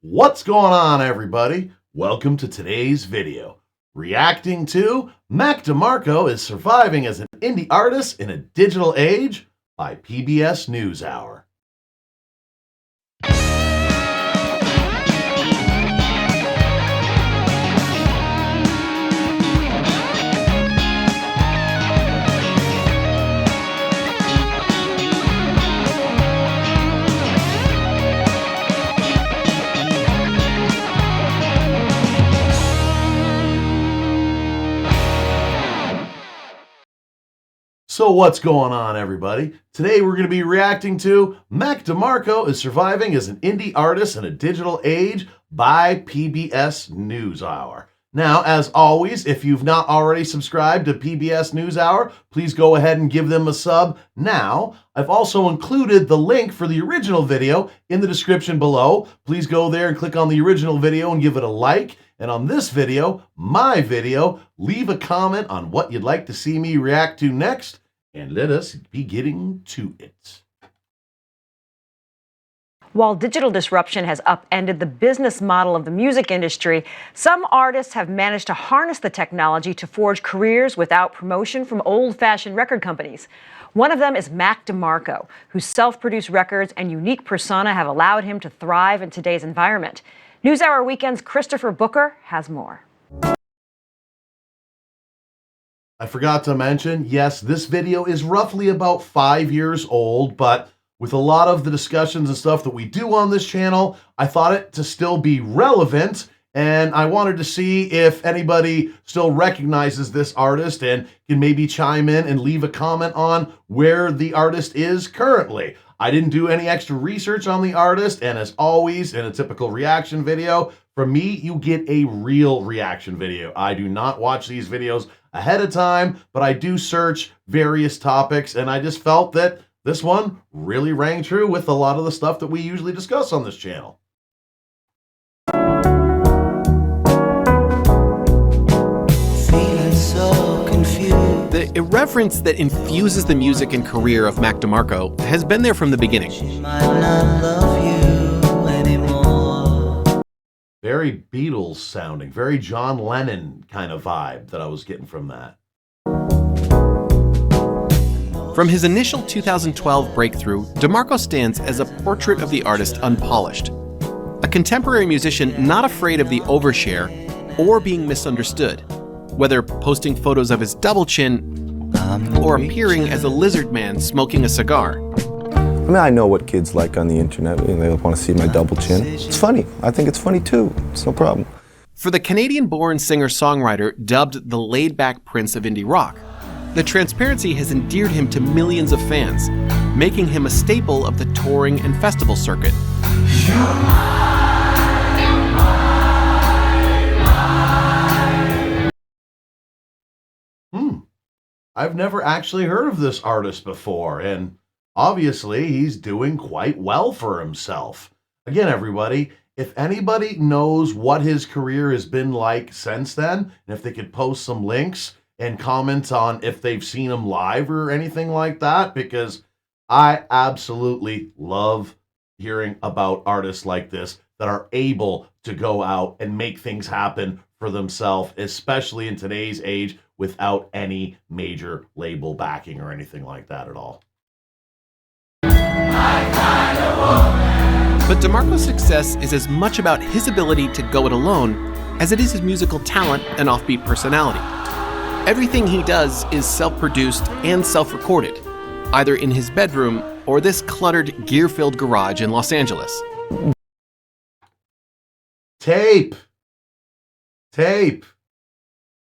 What's going on, everybody? Welcome to today's video. Reacting to Mac DeMarco is surviving as an indie artist in a digital age by PBS NewsHour. So what's going on, everybody? Today we're going to be reacting to Mac DeMarco is surviving as an indie artist in a digital age by PBS NewsHour. Now, as always, if you've not already subscribed to PBS NewsHour, please go ahead and give them a sub now. I've also included the link for the original video in the description below. Please go there and click on the original video and give it a like. And on this video, my video, leave a comment on what you'd like to see me react to next, and let us be getting to it. While digital disruption has upended the business model of the music industry, some artists have managed to harness the technology to forge careers without promotion from old-fashioned record companies. One of them is Mac DeMarco, whose self-produced records and unique persona have allowed him to thrive in today's environment. NewsHour Weekend's Christopher Booker has more. I forgot to mention, yes, this video is roughly about 5 years old, but with a lot of the discussions and stuff that we do on this channel, I thought it to still be relevant, and I wanted to see if anybody still recognizes this artist and can maybe chime in and leave a comment on where the artist is currently. I didn't do any extra research on the artist, and as always, in a typical reaction video, from me, you get a real reaction video. I do not watch these videos ahead of time, but I do search various topics, and I just felt that this one really rang true with a lot of the stuff that we usually discuss on this channel. The irreverence that infuses the music and career of Mac DeMarco has been there from the beginning. Very Beatles sounding, very John Lennon kind of vibe that I was getting from that. From his initial 2012 breakthrough, DeMarco stands as a portrait of the artist unpolished. A contemporary musician not afraid of the overshare or being misunderstood, whether posting photos of his double chin or appearing as a lizard man smoking a cigar. I mean, I know what kids like on the internet. They want to see my double chin. It's funny. I think it's funny too. It's no problem. For the Canadian-born singer-songwriter dubbed the laid-back prince of indie rock, the transparency has endeared him to millions of fans, making him a staple of the touring and festival circuit. I've never actually heard of this artist before, and obviously he's doing quite well for himself. Again, everybody, if anybody knows what his career has been like since then, and if they could post some links and comment on if they've seen him live or anything like that, because I absolutely love hearing about artists like this that are able to go out and make things happen for themselves, especially in today's age, without any major label backing or anything like that at all. But DeMarco's success is as much about his ability to go it alone as it is his musical talent and offbeat personality. Everything he does is self-produced and self-recorded, either in his bedroom or this cluttered, gear-filled garage in Los Angeles. Tape!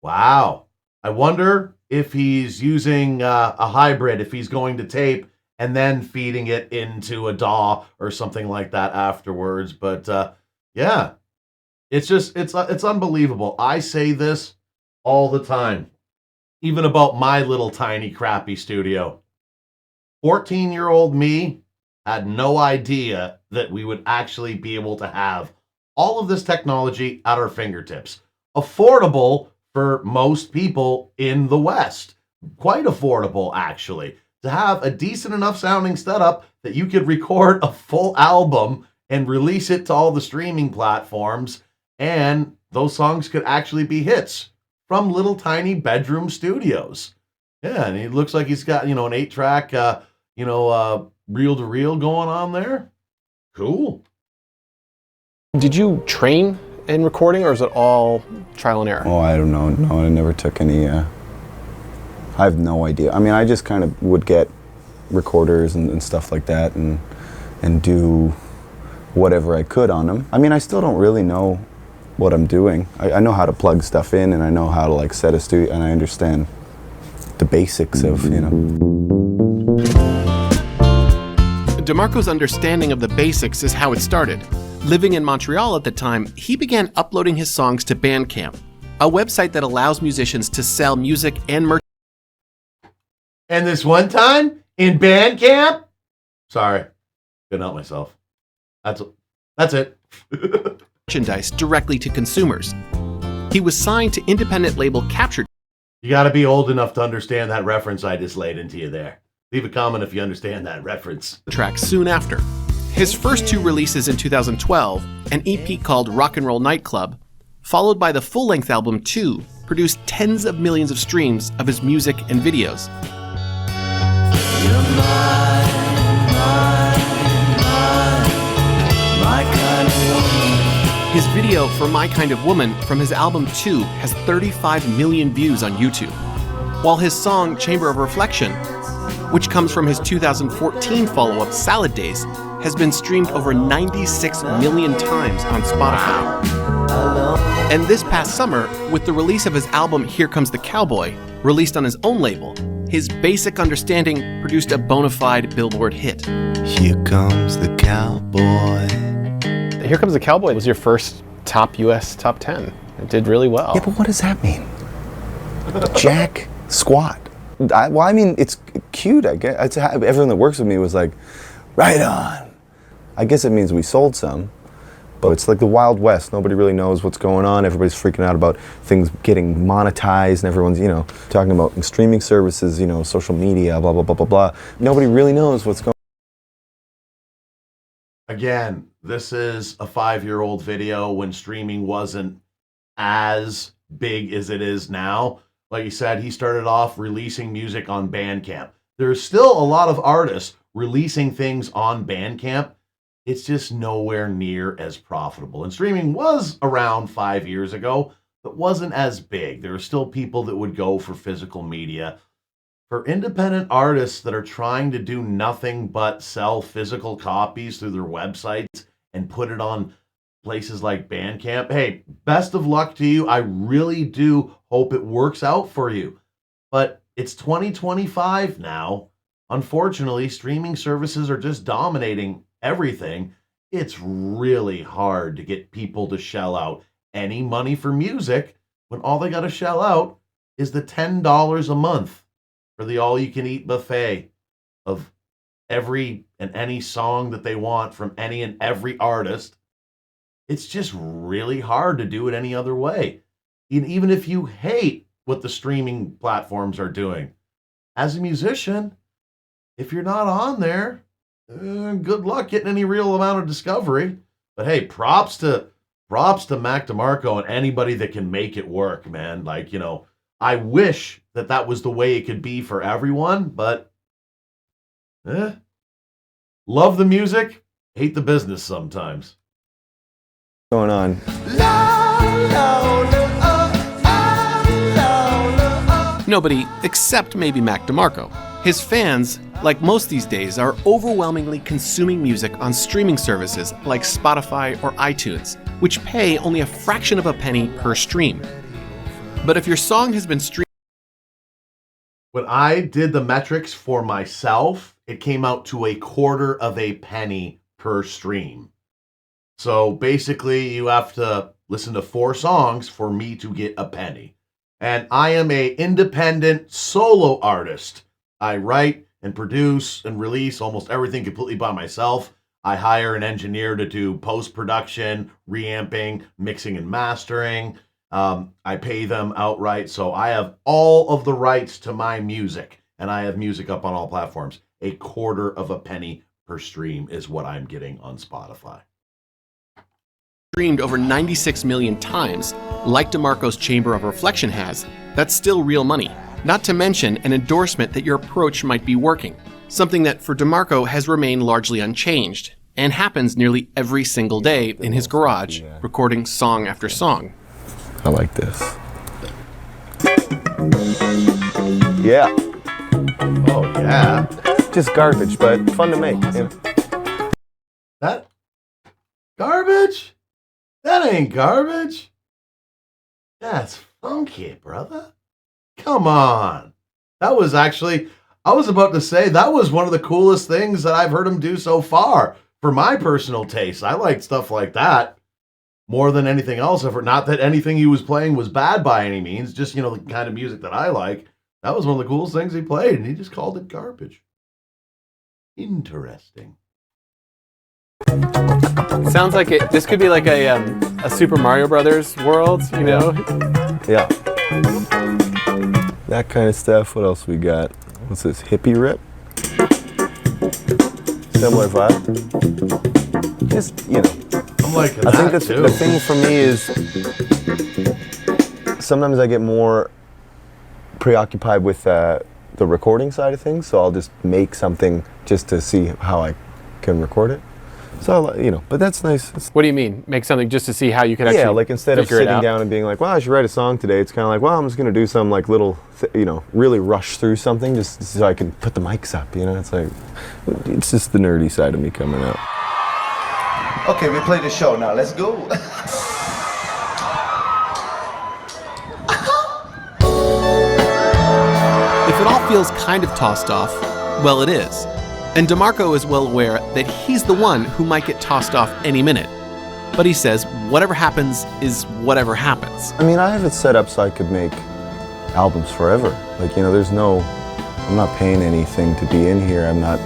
Wow. I wonder if he's using a hybrid, if he's going to tape and then feeding it into a DAW or something like that afterwards. But yeah, it's unbelievable. I say this all the time, even about my little tiny crappy studio. 14-year-old me had no idea that we would actually be able to have all of this technology at our fingertips. Affordable for most people in the West. Quite affordable, actually, to have a decent enough sounding setup that you could record a full album and release it to all the streaming platforms, and those songs could actually be hits from little tiny bedroom studios. Yeah, and it looks like he's got, an 8-track, reel-to-reel going on there. Cool. Did you train in recording, or is it all trial and error? Oh, I don't know. No, I never took any. I have no idea. I mean, I just kind of would get recorders and stuff like that, and do whatever I could on them. I mean, I still don't really know what I'm doing. I know how to plug stuff in, and I know how to like set a studio, and I understand the basics of, DeMarco's understanding of the basics is how it started. Living in Montreal at the time, he began uploading his songs to Bandcamp, a website that allows musicians to sell music and merch. And this one time in Bandcamp, sorry, couldn't help myself. That's it. Merchandise directly to consumers. He was signed to independent label Captured. You got to be old enough to understand that reference I just laid into you there. Leave a comment if you understand that reference. Track soon after. His first 2 releases in 2012, an EP called Rock and Roll Nightclub, followed by the full-length album 2, produced tens of millions of streams of his music and videos. His video for My Kind of Woman from his album 2 has 35 million views on YouTube, while his song Chamber of Reflection, which comes from his 2014 follow-up Salad Days, has been streamed over 96 million times on Spotify. And this past summer, with the release of his album Here Comes the Cowboy, released on his own label, his Basic Understanding produced a bona fide Billboard hit. Here comes the cowboy. Here Comes the Cowboy was your first top US top 10. It did really well. Yeah, but what does that mean? Jack squat. I mean, it's cute, I guess. Everyone that works with me was like, right on. I guess it means we sold some, but it's like the Wild West. Nobody really knows what's going on. Everybody's freaking out about things getting monetized, and everyone's, talking about streaming services, social media, blah, blah, blah, blah, blah. Nobody really knows what's going on. Again, this is a 5-year-old video when streaming wasn't as big as it is now. Like you said, he started off releasing music on Bandcamp. There's still a lot of artists releasing things on Bandcamp. It's just nowhere near as profitable. And streaming was around 5 years ago, but wasn't as big. There are still people that would go for physical media. For independent artists that are trying to do nothing but sell physical copies through their websites and put it on places like Bandcamp, hey, best of luck to you. I really do hope it works out for you. But it's 2025 now. Unfortunately, streaming services are just dominating everything. It's really hard to get people to shell out any money for music when all they got to shell out is the $10 a month for the all-you-can-eat buffet of every and any song that they want from any and every artist. It's just really hard to do it any other way. Even if you hate what the streaming platforms are doing, as a musician, if you're not on there, good luck getting any real amount of discovery. But hey, props to Mac DeMarco and anybody that can make it work, man. Like, I wish that was the way it could be for everyone, but love the music, hate the business sometimes. Going on. Nobody except maybe Mac DeMarco. His fans, like most these days, are overwhelmingly consuming music on streaming services like Spotify or iTunes, which pay only a fraction of a penny per stream. But if your song has been streamed... When I did the metrics for myself, it came out to a quarter of a penny per stream. So basically, you have to listen to 4 songs for me to get a penny. And I am an independent solo artist. I write and produce and release almost everything completely by myself. I hire an engineer to do post-production, reamping, mixing and mastering. I pay them outright. So I have all of the rights to my music, and I have music up on all platforms. A quarter of a penny per stream is what I'm getting on Spotify. streamed over 96 million times, like DeMarco's Chamber of Reflection has, that's still real money. Not to mention an endorsement that your approach might be working, something that for DeMarco has remained largely unchanged, and happens nearly every single day in his garage, recording song after song. I like this. Yeah. Oh, yeah. Just garbage, but fun to make. Yeah. That garbage? That ain't garbage. That's funky, brother. Come on. That was actually, I was about to say, that was one of the coolest things that I've heard him do so far. For my personal taste, I like stuff like that more than anything else. Not that anything he was playing was bad by any means, just, you know, the kind of music that I like. That was one of the coolest things he played, and he just called it garbage. Interesting. Sounds like this could be like a Super Mario Brothers world, you know? Yeah. That kind of stuff. What else we got? What's this? Hippie rip? Similar vibe. Just, you know. I'm liking I think that the thing for me is sometimes I get more preoccupied with the recording side of things, so I'll just make something just to see how I can record it. So, you know, but that's nice. What do you mean? Make something just to see how you can actually yeah, like instead of figure it sitting out? down and being like, well, I should write a song today, it's kind of like, well, I'm just going to do some like little, you know, really rush through something just so I can put the mics up, you know? It's like, it's just the nerdy side of me coming out. Okay, we play the show now. Let's go. If it all feels kind of tossed off, well, it is. And DeMarco is well aware that he's the one who might get tossed off any minute. But he says whatever happens is whatever happens. I mean, I have it set up so I could make albums forever. Like, you know, I'm not paying anything to be in here. I'm not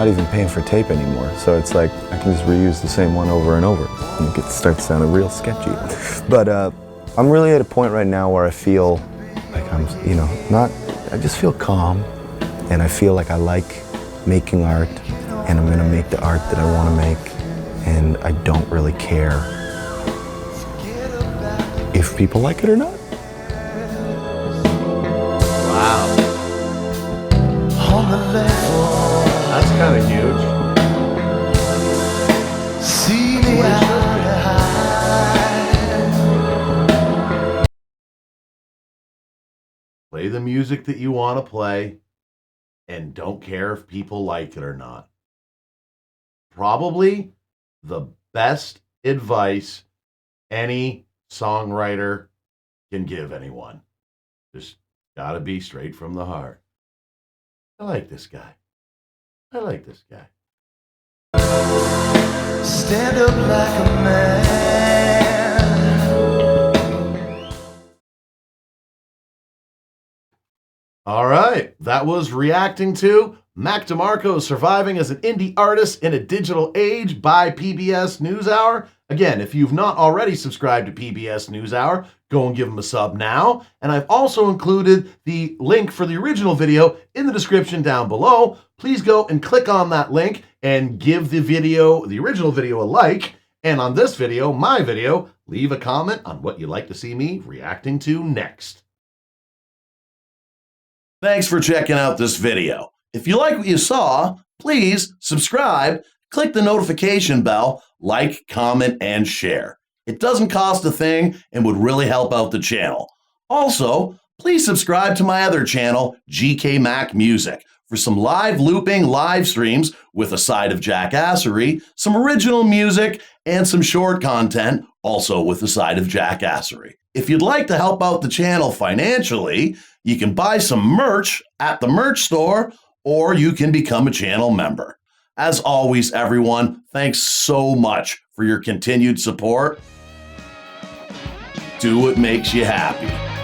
even paying for tape anymore. So it's like, I can just reuse the same one over and over. And it starts sounding real sketchy. But I'm really at a point right now where I feel like I'm, you know, I just feel calm. And I feel like I like making art. And I'm gonna make the art that I wanna make. And I don't really care if people like it or not. Wow. That's kind of huge. Play the music that you want to play and don't care if people like it or not. Probably the best advice any songwriter can give anyone. Just gotta be straight from the heart. I like this guy. I like this guy. Stand up like a man. All right, that was reacting to Mac DeMarco surviving as an indie artist in a digital age by PBS NewsHour. Again, if you've not already subscribed to PBS NewsHour, go and give them a sub now. And I've also included the link for the original video in the description down below. Please go and click on that link and give the original video a like. And on this video, my video, leave a comment on what you'd like to see me reacting to next. Thanks for checking out this video. If you like what you saw, please subscribe, click the notification bell, like, comment, and share. It doesn't cost a thing and would really help out the channel. Also, please subscribe to my other channel, GK Mac Music, for some live looping live streams with a side of jackassery, some original music, and some short content, also with a side of jackassery. If you'd like to help out the channel financially, you can buy some merch at the merch store, or you can become a channel member. As always, everyone, thanks so much for your continued support. Do what makes you happy.